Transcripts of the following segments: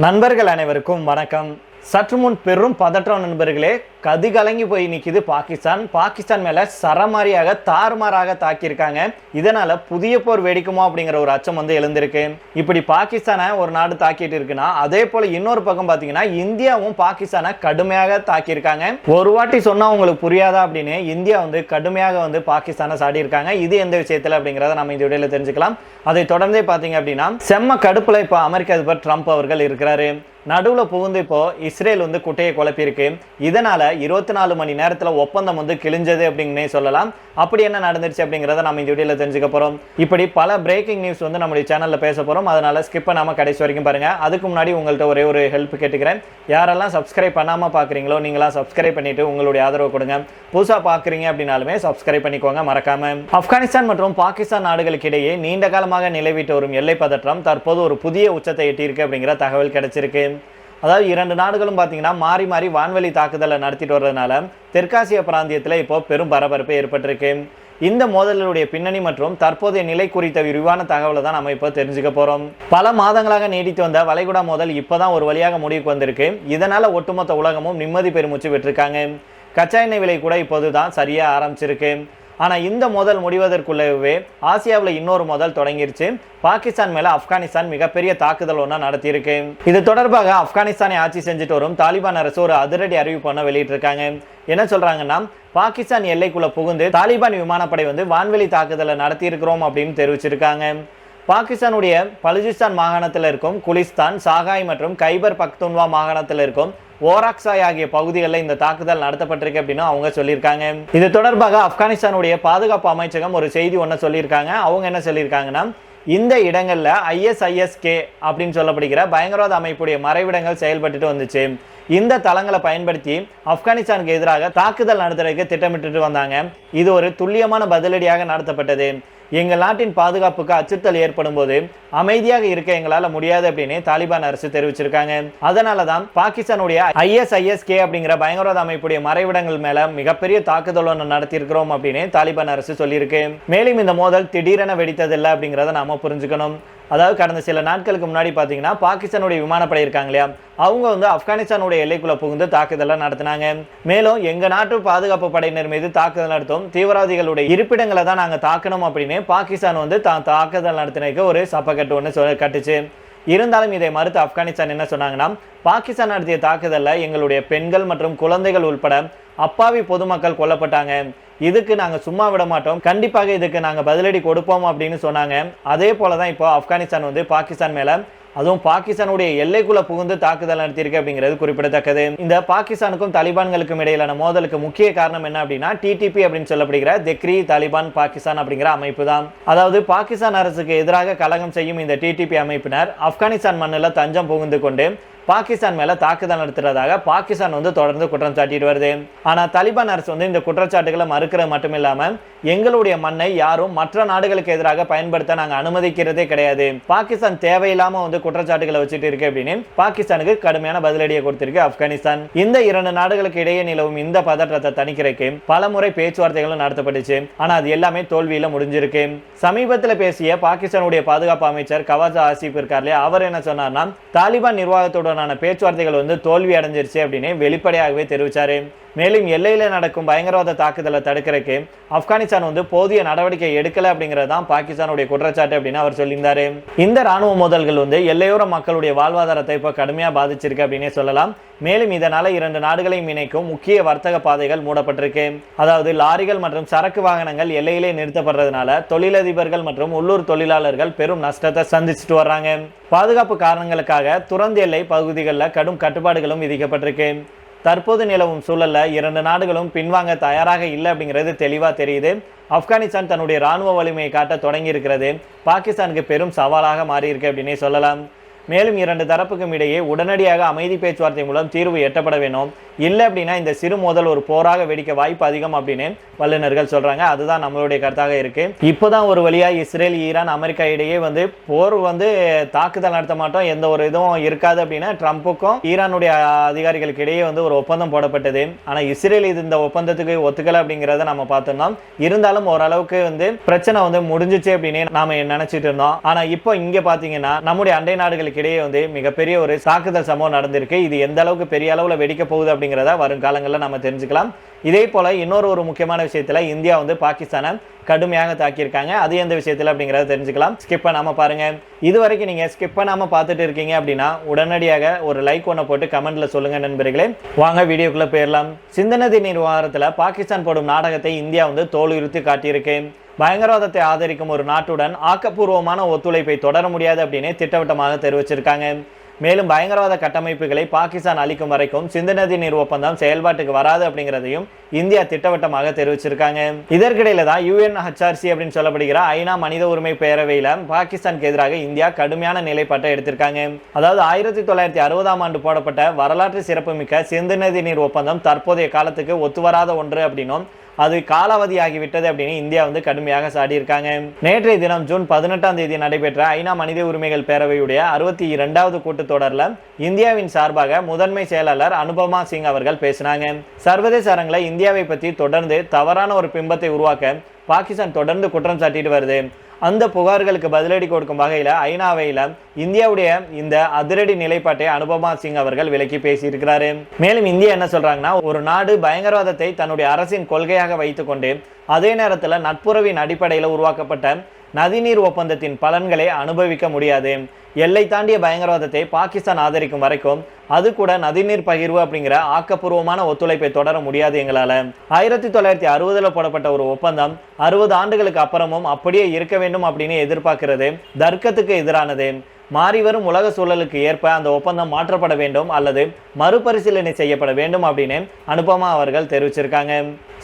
நண்பர்கள் அனைவருக்கும் வணக்கம். சற்று முன் பெரும் பதற்றம் நண்பர்களே. கதிகலங்கி போய் நிற்கிது பாகிஸ்தான் மேல சரமாரியாக தாறுமாறாக தாக்கியிருக்காங்க. இதனால புதிய போர் வெடிக்குமோ அப்படிங்கிற ஒரு அச்சம் எழுந்திருக்கு. இப்படி பாகிஸ்தானை ஒரு நாடு தாக்கிட்டு இருக்குன்னா, அதே போல இன்னொரு பக்கம் பாத்தீங்கன்னா இந்தியாவும் பாகிஸ்தானை கடுமையாக தாக்கியிருக்காங்க. ஒரு வாட்டி சொன்னா உங்களுக்கு புரியாதா அப்படின்னு இந்தியா கடுமையாக பாகிஸ்தானை சாடி இருக்காங்க. இது எந்த விஷயத்துல அப்படிங்கிறத நம்ம இந்த வீடியோல தெரிஞ்சுக்கலாம். அதை தொடர்ந்தே பாத்தீங்க அப்படின்னா செம்ம கடுப்புல இப்போ அமெரிக்க அதிபர் ட்ரம்ப் அவர்கள் இருக்கிறாரு. நடுவில் புகுந்து இப்போ இஸ்ரேல் குட்டையை குழப்பியிருக்கு. இதனால 24 மணி நேரத்தில் ஒப்பந்தம் கிழிஞ்சது அப்படின்னே சொல்லலாம். அப்படி என்ன நடந்துருச்சு அப்படிங்கிறத நம்ம இந்த வீடியோல தெரிஞ்சுக்க போறோம். இப்படி பல பிரேக்கிங் நியூஸ் நம்மளுடைய சேனல்ல பேச போறோம். அதனால ஸ்கிப் பண்ணாம கடைசி வரைக்கும் பாருங்க. அதுக்கு முன்னாடி உங்கள்கிட்ட ஒரே ஒரு ஹெல்ப் கேட்டுக்கிறேன். யாரெல்லாம் சப்ஸ்கிரைப் பண்ணாம பாக்குறீங்களோ நீங்களாம் சப்ஸ்கிரைப் பண்ணிட்டு உங்களுடைய ஆதரவு கொடுங்க. புதுசா பாக்குறீங்க அப்படின்னாலுமே சப்ஸ்கிரைப் பண்ணிக்கோங்க மறக்காம. ஆப்கானிஸ்தான் மற்றும் பாகிஸ்தான் நாடுகளுக்கு இடையே நீண்ட காலமாக நிலவிட்டு வரும் எல்லை பதற்றம் தற்போது ஒரு புதிய உச்சத்தை எட்டியிருக்கு அப்படிங்கிற தகவல் கிடைச்சிருக்கு. அதாவது இரண்டு நாடுகளும் பார்த்தீங்கன்னா மாறி மாறி வான்வெளி தாக்குதலை நடத்திட்டு வர்றதுனால தெற்காசிய பிராந்தியத்தில் இப்போ பெரும் பரபரப்பு ஏற்பட்டிருக்கு. இந்த மோதலுடைய பின்னணி மற்றும் தற்போதைய நிலை குறித்த விரிவான தகவலை தான் நம்ம இப்போ தெரிஞ்சுக்க போறோம். பல மாதங்களாக நீடித்து வந்த வளைகுடா மோதல் இப்போதான் ஒரு வழியாக முடிவுக்கு வந்திருக்கு. இதனால ஒட்டுமொத்த உலகமும் நிம்மதி பெருமூச்சு விட்டுருக்காங்க. கச்சா எண்ணெய் விலை கூட இப்போதுதான் சரியா ஆரம்பிச்சிருக்கு. ஆனால் இந்த மோதல் முடிவதற்குள்ளவே ஆசியாவில் இன்னொரு மோதல் தொடங்கிருச்சு. பாகிஸ்தான் மேல ஆப்கானிஸ்தான் மிகப்பெரிய தாக்குதல் ஒன்றா நடத்தியிருக்கு. இது தொடர்பாக ஆப்கானிஸ்தானை ஆட்சி செஞ்சுட்டு வரும் தாலிபான் அரசு ஒரு அதிரடி அறிவிப்பு வெளியிட்டிருக்காங்க. என்ன சொல்றாங்கன்னா, பாகிஸ்தான் எல்லைக்குள்ள புகுந்து தாலிபான் விமானப்படை வான்வெளி தாக்குதலை நடத்தி இருக்கிறோம் அப்படின்னு தெரிவிச்சிருக்காங்க. பாகிஸ்தானுடைய பலுச்சிஸ்தான் மாகாணத்தில் இருக்கும் குலிஸ்தான், சாகாய் மற்றும் கைபர் பக்துன்வா மாகாணத்தில் இருக்கும் ஓராக்சாய் ஆகிய பகுதிகளில் இந்த தாக்குதல் நடத்தப்பட்டிருக்கு அப்படின்னு அவங்க சொல்லியிருக்காங்க. இது தொடர்பாக ஆப்கானிஸ்தானுடைய பாதுகாப்பு அமைச்சகம் ஒரு செய்தி ஒன்று சொல்லியிருக்காங்க. அவங்க என்ன சொல்லியிருக்காங்கன்னா, இந்த இடங்கள்ல ISIS-K அப்படின்னு சொல்லப்படுகிற பயங்கரவாத அமைப்புடைய மறைவிடங்கள் செயல்பட்டு வந்துச்சு. இந்த தளங்களை பயன்படுத்தி ஆப்கானிஸ்தானுக்கு எதிராக தாக்குதல் நடத்துறதுக்கு திட்டமிட்டு வந்தாங்க. இது ஒரு துல்லியமான பதிலடியாக நடத்தப்பட்டது. எங்கள் நாட்டின் பாதுகாப்புக்கு அச்சுறுத்தல் ஏற்படும் போது அமைதியாக இருக்க எங்களால முடியாது அப்படின்னு தாலிபான் அரசு தெரிவிச்சிருக்காங்க. அதனாலதான் பாகிஸ்தானுடைய ISIS-K அப்படிங்கிற பயங்கரவாத அமைப்புடைய மறைவிடங்கள் மேல மிகப்பெரிய தாக்குதல் ஒன்று நடத்தி இருக்கிறோம் அப்படின்னு தாலிபான் அரசு சொல்லியிருக்கு. மேலும் இந்த மோதல் திடீரென வெடித்ததில்லை அப்படிங்கிறத நாம புரிஞ்சுக்கணும். அதாவது கடந்த சில நாட்களுக்கு முன்னாடி பாத்தீங்கன்னா பாகிஸ்தானுடைய விமானப்படை இருக்காங்க இல்லையா, அவங்க ஆப்கானிஸ்தானுடைய எல்லைக்குள்ள புகுந்து தாக்குதலை நடத்தினாங்க. மேலும் எங்க நாட்டு பாதுகாப்பு படையினர் மீது தாக்குதல் நடத்தும் தீவிரவாதிகளுடைய இருப்பிடங்களை தான் நாங்க தாக்கணும் அப்படின்னு பாகிஸ்தான் தாக்குதல் நடத்தினதுக்கு ஒரு சப்பக்கட்டு ஒன்று கட்டுச்சு. இருந்தாலும் இதை மறுத்து ஆப்கானிஸ்தான் என்ன சொன்னாங்கன்னா, பாகிஸ்தான் நடத்திய தாக்குதல்ல எங்களுடைய பெண்கள் மற்றும் குழந்தைகள் உட்பட அப்பாவி பொதுமக்கள் கொல்லப்பட்டாங்க. இதுக்கு நாங்க சும்மா விட மாட்டோம், கண்டிப்பாக இதுக்கு நாங்க பதிலடி கொடுப்போம் அப்படின்னு சொன்னாங்க. அதே போலதான் இப்போ ஆப்கானிஸ்தான் பாகிஸ்தான் மேல, அதுவும் பாகிஸ்தானுடைய எல்லைக்குள்ள புகுந்து தாக்குதல் நடத்தியிருக்கு அப்படிங்கிறது குறிப்பிடத்தக்கது. இந்த பாகிஸ்தானுக்கும் தாலிபான்களுக்கும் இடையிலான மோதலுக்கு முக்கிய காரணம் என்ன அப்படின்னா TTP அப்படின்னு சொல்லப்படுகிற தெக்ரி தாலிபான் பாகிஸ்தான் அப்படிங்கிற அமைப்பு தான். அதாவது பாகிஸ்தான் அரசுக்கு எதிராக கலகம் செய்யும் இந்த TTP அமைப்பினர் ஆப்கானிஸ்தான் மண்ணில் தஞ்சம் புகுந்து கொண்டு பாகிஸ்தான் மேல தாக்குதல் நடத்துறதாக பாகிஸ்தான் தொடர்ந்து குற்றம் சாட்டிட்டு வருது. ஆனா தாலிபான் அரசு இந்த குற்றச்சாட்டுகளை மறுக்கிறது மட்டும் இல்லாம எங்களுடைய மண்ணை யாரும் மற்ற நாடுகளுக்கு எதிராக பயன்படுத்த நாங்க அனுமதிக்கிறதே கிடையாது, பாகிஸ்தான் தேவையில்லாம குற்றச்சாட்டுகளை வச்சுட்டு இருக்கு அப்படின்னு பாகிஸ்தானுக்கு கடுமையான பதிலடியை கொடுத்திருக்கு ஆப்கானிஸ்தான். இந்த இரண்டு நாடுகளுக்கு இடையே நிலவும் இந்த பதற்றத்தை தணிக்கிறதுக்கு பல முறை பேச்சுவார்த்தைகளும் நடத்தப்பட்டுச்சு. ஆனா அது எல்லாமே தோல்வியில முடிஞ்சிருக்கு. சமீபத்தில் பேசிய பாகிஸ்தானுடைய பாதுகாப்பு அமைச்சர் கவாஜா ஆசிப் இருக்கார்லையா, அவர் என்ன சொன்னார்னா, தாலிபான் நிர்வாகத்தோட பேச்சுவார்த்தைகள் தோல்வி அடைஞ்சிருச்சு அப்படின்னு வெளிப்படையாகவே தெரிவிச்சாரு. மேலும் எல்லையில நடக்கும் பயங்கரவாத தாக்குதலை தடுக்கிறதுக்கு ஆப்கானிஸ்தான் போதிய நடவடிக்கை எடுக்கல அப்படிங்கறதுதான் பாகிஸ்தானுடைய குற்றச்சாட்டு அப்படின்னு அவர் சொல்லியிருந்தாரு. இந்த ராணுவ மோதல்கள் எல்லையோர மக்களுடைய வாழ்வாதாரத்தை இப்ப கடுமையா பாதிச்சிருக்கு அப்படின்னே சொல்லலாம். மேலும் இதனால இரண்டு நாடுகளையும் இணைக்கும் முக்கிய வர்த்தக பாதைகள் மூடப்பட்டிருக்கு. அதாவது லாரிகள் மற்றும் சரக்கு வாகனங்கள் எல்லையிலே நிறுத்தப்படுறதுனால தொழிலதிபர்கள் மற்றும் உள்ளூர் தொழிலாளர்கள் பெரும் நஷ்டத்தை சந்திச்சுட்டு வர்றாங்க. பாதுகாப்பு காரணங்களுக்காக துறந்த எல்லை பகுதிகளில் கடும் கட்டுப்பாடுகளும் விதிக்கப்பட்டிருக்கு. தற்போது நிலவும் சூழல்ல இரண்டு நாடுகளும் பின்வாங்க தயாராக இல்லை அப்படிங்கிறது தெளிவா தெரியுது. ஆப்கானிஸ்தான் தன்னுடைய ராணுவ வலிமையை காட்ட தொடங்கி இருக்கிறது பாகிஸ்தானுக்கு பெரும் சவாலாக மாறி இருக்கு அப்படின்னே சொல்லலாம். மேலும் இரண்டு தரப்புக்கும் இடையே உடனடியாக அமைதி பேச்சுவார்த்தை மூலம் தீர்வு எட்டப்பட வேணும். இல்லை அப்படின்னா இந்த சிறு மோதல் ஒரு போராக வெடிக்க வாய்ப்பு அதிகம் அப்படின்னு வல்லுநர்கள் சொல்றாங்க. அதுதான் நம்மளுடைய கருத்தாக இருக்கு. இப்போதான் ஒரு வழியா இஸ்ரேல், ஈரான், அமெரிக்கா இடையே போர் தாக்குதல் நடத்த மாட்டோம், எந்த ஒரு இதுவும் இருக்காது அப்படின்னு ட்ரம்ப்புக்கும் ஈரானுடைய அதிகாரிகளுக்கு இடையே ஒரு ஒப்பந்தம் போடப்பட்டது. ஆனா இஸ்ரேல் இந்த ஒப்பந்தத்துக்கு ஒத்துக்கல அப்படிங்கிறத நம்ம பார்த்தோம்னா, இருந்தாலும் ஓரளவுக்கு பிரச்சனை முடிஞ்சிச்சு அப்படின்னு நாம நினைச்சிட்டு இருந்தோம். ஆனா இப்போ இங்க பாத்தீங்கன்னா நம்முடைய அண்டை நாடுகளுக்கு நாடுகளுக்கு இடையே வந்து மிகப்பெரிய ஒரு தாக்குதல் சம்பவம் நடந்திருக்கு. இது எந்த அளவுக்கு பெரிய அளவில் வெடிக்க போகுது அப்படிங்கிறத வரும் காலங்களில் நம்ம தெரிஞ்சுக்கலாம். இதே போல இன்னொரு முக்கியமான விஷயத்துல இந்தியா வந்து பாகிஸ்தானை கடுமையாக தாக்கியிருக்காங்க. அது எந்த விஷயத்துல அப்படிங்கிறத தெரிஞ்சுக்கலாம். ஸ்கிப் பண்ணாம பாருங்க. இது வரைக்கும் நீங்க ஸ்கிப் பண்ணாம பார்த்துட்டு இருக்கீங்க அப்படின்னா உடனடியாக ஒரு லைக் ஒன்று போட்டு கமெண்ட்ல சொல்லுங்க நண்பர்களே. வாங்க வீடியோக்குள்ள போயிடலாம். சிந்தநதி நிர்வாகத்துல பாகிஸ்தான் போடும் நாடகத்தை இந்தியா வந்து தோலுரித்து காட்டியிருக்கு. பயங்கரவாதத்தை ஆதரிக்கும் ஒரு நாட்டுடன் ஆக்கப்பூர்வமான ஒத்துழைப்பை தொடர முடியாது அப்படின்னு திட்டவட்டமாக தெரிவிச்சிருக்காங்க. மேலும் பயங்கரவாத கட்டமைப்புகளை பாகிஸ்தான் அளிக்கும் வரைக்கும் சிந்து நதி நீர் ஒப்பந்தம் செயல்பாட்டுக்கு வராது அப்படிங்கிறதையும் இந்தியா திட்டவட்டமாக தெரிவிச்சிருக்காங்க. இதற்கிடையில தான் UNHRC அப்படின்னு சொல்லப்படுகிற ஐநா மனித உரிமை பேரவையில பாகிஸ்தானுக்கு எதிராக இந்தியா கடுமையான நிலைப்பாட்டை எடுத்திருக்காங்க. அதாவது 1960ஆம் ஆண்டு போடப்பட்ட வரலாற்று சிறப்புமிக்க சிந்து நதி நீர் ஒப்பந்தம் தற்போதைய காலத்துக்கு ஒத்துவராத ஒன்று அப்படின்னும் அது காலாவதியாகிவிட்டது அப்படின்னு இந்தியா வந்து கடுமையாக சாடியிருக்காங்க. நேற்றைய தினம் ஜூன் 18ஆம் தேதி நடைபெற்ற ஐநா மனித உரிமைகள் பேரவையுடைய 62வது கூட்டத்தொடரில் இந்தியாவின் சார்பாக முதன்மை செயலாளர் அனுபமா சிங் அவர்கள் பேசினாங்க. சர்வதேச அரங்கில் இந்தியாவை பற்றி தொடர்ந்து தவறான ஒரு பிம்பத்தை உருவாக்க பாகிஸ்தான் தொடர்ந்து குற்றம் சாட்டிட்டு வருது. அந்த புகார்களுக்கு பதிலடி கொடுக்கும் வகையில் ஐநாவையில் இந்தியாவுடைய இந்த அதிரடி நிலைப்பாட்டை அனுபமா சிங் அவர்கள் விலக்கி பேசியிருக்கிறாரு. மேலும் இந்தியா என்ன சொல்றாங்கன்னா, ஒரு நாடு பயங்கரவாதத்தை தன்னுடைய அரசின் கொள்கையாக வைத்துக்கொண்டு அதே நேரத்தில் நட்புறவின் அடிப்படையில் உருவாக்கப்பட்ட நதிநீர் ஒப்பந்தத்தின் பலன்களை அனுபவிக்க முடியாது. எல்லை தாண்டிய பயங்கரவாதத்தை பாகிஸ்தான் ஆதரிக்கும் வரைக்கும் அது கூட நதிநீர் பகிர்வு அப்படிங்கிற ஆக்கப்பூர்வமான ஒத்துழைப்பை தொடர முடியாது எங்களால. 1960 போடப்பட்ட ஒரு ஒப்பந்தம் 60 ஆண்டுகளுக்கு அப்புறமும் அப்படியே இருக்க வேண்டும் அப்படின்னு எதிர்பார்க்கிறது தர்க்கத்துக்கு எதிரானது. மாறிவரும் உலக சூழலுக்கு ஏற்ப அந்த ஒப்பந்தம் மாற்றப்பட வேண்டும் அல்லது மறுபரிசீலனை செய்யப்பட வேண்டும் அப்படின்னு அனுபமா அவர்கள் தெரிவிச்சிருக்காங்க.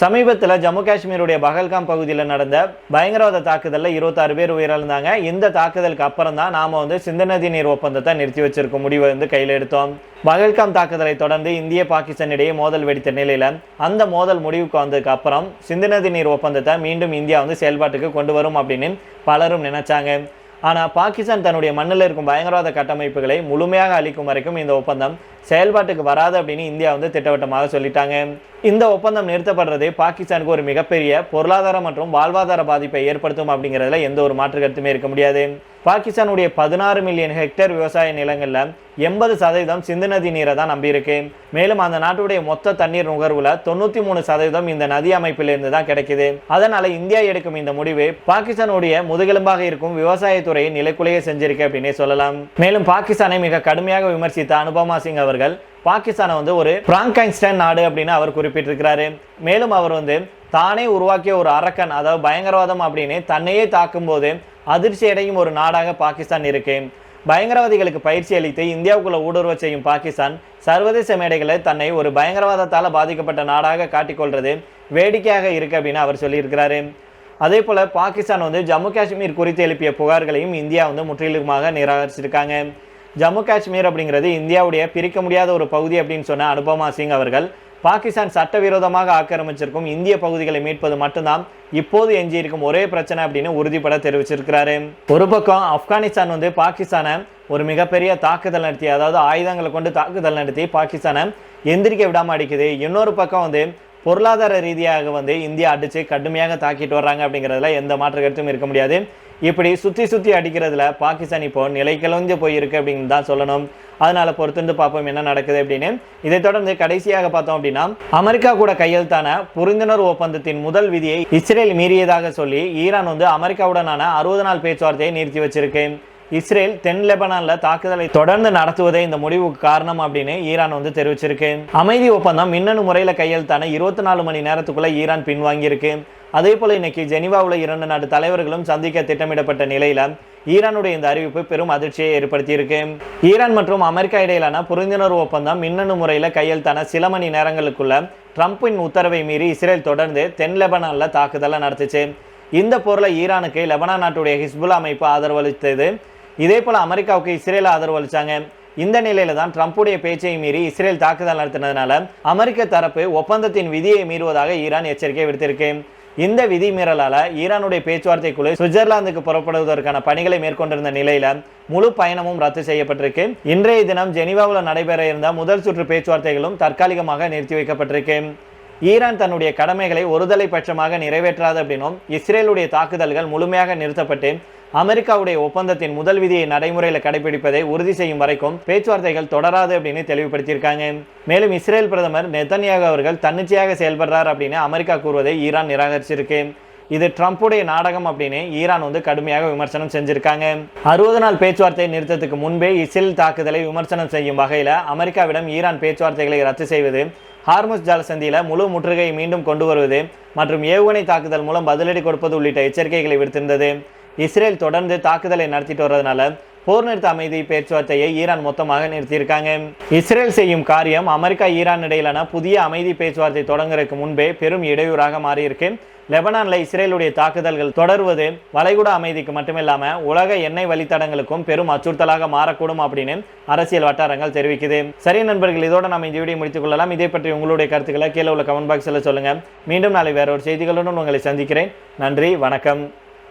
சமீபத்தில் ஜம்மு காஷ்மீருடைய பகல்காம் பகுதியில் நடந்த பயங்கரவாத தாக்குதலில் 26 பேர் உயிரிழந்தாங்க. இந்த தாக்குதலுக்கு அப்புறம் தான் நாம வந்து சிந்து நதி நீர் ஒப்பந்தத்தை நிறுத்தி வச்சிருக்க முடிவை வந்து கையில் எடுத்தோம். பகல்காம் தாக்குதலை தொடர்ந்து இந்திய பாகிஸ்தான் இடையே மோதல் வெடித்த நிலையில அந்த மோதல் முடிவுக்கு வந்ததுக்கு அப்புறம் சிந்து நதி நீர் ஒப்பந்தத்தை மீண்டும் இந்தியா வந்து செயல்பாட்டுக்கு கொண்டு வரும் அப்படின்னு பலரும் நினைச்சாங்க. ஆனால் பாகிஸ்தான் தன்னுடைய மண்ணில் இருக்கும் பயங்கரவாத கட்டமைப்புகளை முழுமையாக அளிக்கும் வரைக்கும் இந்த ஒப்பந்தம் செயல்பாட்டுக்கு வராது அப்படின்னு இந்தியா வந்து திட்டவட்டமாக சொல்லிட்டாங்க. இந்த ஒப்பந்தம் நிறுத்தப்படுறது பாகிஸ்தானுக்கு ஒரு மிகப்பெரிய பொருளாதார மற்றும் வாழ்வாதார பாதிப்பை ஏற்படுத்தும் அப்படிங்கிறதுல எந்த ஒரு மாற்று கருத்துமே இருக்க முடியாது. பாகிஸ்தானுடைய 16 மில்லியன் ஹெக்டேர் விவசாய நிலங்களில் 80% சிந்து நதி நீரை தான் நம்பியிருக்கு. மேலும் அந்த நாட்டுடைய மொத்த தண்ணீர் நுகர்வுல 93% இந்த நதி அமைப்பிலிருந்து தான் கிடைக்குது. அதனால இந்தியா எடுக்கும் இந்த முடிவு பாகிஸ்தானுடைய முதுகெலும்பாக இருக்கும் விவசாயத்துறையை நிலைக்குலைய செஞ்சிருக்கு அப்படின்னே சொல்லலாம். மேலும் பாகிஸ்தானை மிக கடுமையாக விமர்சித்த அனுபமா சிங் அவர்கள் பாகிஸ்தானை வந்து ஒரு பிராங்கைன்ஸ்டைன் நாடு அப்படின்னு அவர் குறிப்பிட்டிருக்கிறாரு. மேலும் அவர் வந்து தானே உருவாக்கிய ஒரு அரக்கன், அதாவது பயங்கரவாதம் அப்படின்னு தன்னையே தாக்கும் போது அதிர்ச்சி அடையும் ஒரு நாடாக பாகிஸ்தான் இருக்கு. பயங்கரவாதிகளுக்கு பயிற்சி அளித்து இந்தியாவுக்குள்ள ஊடுருவ செய்யும் பாகிஸ்தான் சர்வதேச மேடைகளில் தன்னை ஒரு பயங்கரவாதத்தால் பாதிக்கப்பட்ட நாடாக காட்டிக்கொள்றது வேடிக்கையாக இருக்கு அப்படின்னு அவர் சொல்லியிருக்கிறாரு. அதே போல பாகிஸ்தான் வந்து ஜம்மு காஷ்மீர் குறித்து எழுப்பிய புகார்களையும் இந்தியா வந்து முற்றிலுமாக நிராகரிச்சிருக்காங்க. ஜம்மு காஷ்மீர் அப்படிங்கிறது இந்தியாவுடைய பிரிக்க முடியாத ஒரு பகுதி அப்படின்னு சொன்ன அனுபமா சிங் அவர்கள் பாகிஸ்தான் சட்டவிரோதமாக ஆக்கிரமிச்சிருக்கும் இந்திய பகுதிகளை மீட்பது மட்டும்தான் இப்போது எஞ்சியிருக்கும் ஒரே பிரச்சனை அப்படின்னு உறுதிப்பட தெரிவிச்சிருக்கிறாரு. ஒரு பக்கம் ஆப்கானிஸ்தான் வந்து பாகிஸ்தானை ஒரு மிகப்பெரிய தாக்குதல் நடத்தி, அதாவது ஆயுதங்களை கொண்டு தாக்குதல் நடத்தி பாகிஸ்தானை எந்திரிக்க விடாம அடிக்குது. இன்னொரு பக்கம் வந்து பொருளாதார ரீதியாக வந்து இந்தியா அடிச்சு கடுமையாக தாக்கிட்டு வர்றாங்க அப்படிங்கிறதுல எந்த மாற்று கருத்தும் இருக்க முடியாது. இப்படி சுற்றி அடிக்கிறதுல பாகிஸ்தான் இப்போ நிலை கிளஞ்சு போயிருக்கு அப்படின்னு தான் சொல்லணும். அதனால பொறுத்திருந்து பார்ப்போம் என்ன நடக்குது அப்படின்னு. இதை தொடர்ந்து கடைசியாக பார்த்தோம் அப்படின்னா, அமெரிக்கா கூட கையெழுத்தான புரிந்துணர்வு ஒப்பந்தத்தின் முதல் விதியை இஸ்ரேல் மீறியதாக சொல்லி ஈரான் வந்து அமெரிக்காவுடனான 60 நாள் பேச்சுவார்த்தையை நிறுத்தி வச்சிருக்கு. இஸ்ரேல் தென் லெபனான்ல தாக்குதலை தொடர்ந்து நடத்துவதே இந்த முடிவுக்கு காரணம் அப்படின்னு ஈரான் வந்து தெரிவிச்சிருக்கு. அமைதி ஒப்பந்தம் மின்னணு முறையில கையெழுத்தான 24 மணி நேரத்துக்குள்ள ஈரான் பின்வாங்கியிருக்கு. அதே போல இன்னைக்கு ஜெனீவாவில் 2 நாட்டு தலைவர்களும் சந்திக்க திட்டமிடப்பட்ட நிலையில ஈரானுடைய இந்த அறிவிப்பு பெரும் அதிர்ச்சியை ஏற்படுத்தியிருக்கு. ஈரான் மற்றும் அமெரிக்கா இடையிலான புரிந்துணர்வு ஒப்பந்தம் மின்னணு முறையில கையெழுத்தான சில மணி நேரங்களுக்குள்ள ட்ரம்பின் உத்தரவை மீறி இஸ்ரேல் தொடர்ந்து தென் லெபனான்ல தாக்குதலை நடத்துச்சு. இந்த போர்ல ஈரானுக்கு லெபனான் நாட்டுடைய ஹிஸ்புல்லா அமைப்பு ஆதரவளித்தது. இதே போல அமெரிக்காவுக்கு இஸ்ரேல் ஆதரவளிச்சாங்க. இந்த நிலையில தான் ட்ரம்புடைய பேச்சை மீறி இஸ்ரேல் தாக்குதல் நடத்தினதுனால அமெரிக்க தரப்பு ஒப்பந்தத்தின் விதியை மீறுவதாக ஈரான் எச்சரிக்கை விடுத்திருக்கு. இந்த விதி மீறலால ஈரானுடைய பேச்சுவார்த்தை குழு சுவிட்சர்லாந்துக்கு புறப்படுவதற்கான பணிகளை மேற்கொண்டிருந்த நிலையில முழு பயணமும் ரத்து செய்யப்பட்டிருக்கு. இன்றைய தினம் ஜெனீவாவில் நடைபெற இருந்த முதல் சுற்று பேச்சுவார்த்தைகளும் தற்காலிகமாக நிறுத்தி வைக்கப்பட்டிருக்கு. ஈரான் தன்னுடைய கடமைகளை ஒருதலை பட்சமாக நிறைவேற்றாது அப்படின்னும் இஸ்ரேலுடைய தாக்குதல்கள் முழுமையாக நிறுத்தப்பட்டு அமெரிக்காவுடைய ஒப்பந்தத்தின் முதல் விதியை நடைமுறையில் கடைபிடிப்பதை உறுதி செய்யும் வரைக்கும் பேச்சுவார்த்தைகள் தொடராது அப்படின்னு தெளிவுபடுத்தியிருக்காங்க. மேலும் இஸ்ரேல் பிரதமர் நெதன்யாகு அவர்கள் தன்னிச்சையாக செயல்படுறார் அப்படின்னு அமெரிக்கா கூறுவதை ஈரான் நிராகரிச்சிருக்கு. இது ட்ரம்ப்புடைய நாடகம் அப்படின்னு ஈரான் கடுமையாக விமர்சனம் செஞ்சிருக்காங்க. 60 நாள் பேச்சுவார்த்தை நிறுத்தத்துக்கு முன்பே இஸ்ரேல் தாக்குதலை விமர்சனம் செய்யும் வகையில் அமெரிக்காவிடம் ஈரான் பேச்சுவார்த்தைகளை ரத்து செய்வது, ஹார்முஸ் ஜலசந்தியில முழு முற்றுகையை மீண்டும் கொண்டு வருவது மற்றும் ஏவுகணை தாக்குதல் மூலம் பதிலடி கொடுப்பது உள்ளிட்ட எச்சரிக்கைகளை விடுத்திருந்தது. இஸ்ரேல் தொடர்ந்து தாக்குதலை நடத்திட்டு வர்றதுனால போர் நிறுத்த அமைதி பேச்சுவார்த்தையை ஈரான் மொத்தமாக நிறுத்தியிருக்காங்க. இஸ்ரேல் செய்யும் காரியம் அமெரிக்கா ஈரான் இடையிலான புதிய அமைதி பேச்சுவார்த்தை தொடங்குறதுக்கு முன்பே பெரும் இடையூறாக மாறியிருக்கு. லெபனான்ல இஸ்ரேலுடைய தாக்குதல்கள் தொடர்வது வளைகுடா அமைதிக்கு மட்டுமில்லாம உலக எண்ணெய் வழித்தடங்களுக்கும் பெரும் அச்சுறுத்தலாக மாறக்கூடும் அப்படின்னு அரசியல் வட்டாரங்கள் தெரிவிக்குது. சரி நண்பர்கள், இதோட நம்ம இந்த வீடியோ முடித்துக் கொள்ளலாம். இதே பற்றி உங்களுடைய கருத்துக்களை கீழே உள்ள கமெண்ட் பாக்ஸில் சொல்லுங்க. மீண்டும் நாளை வேற ஒரு செய்திகளுடன் உங்களை சந்திக்கிறேன். நன்றி, வணக்கம்.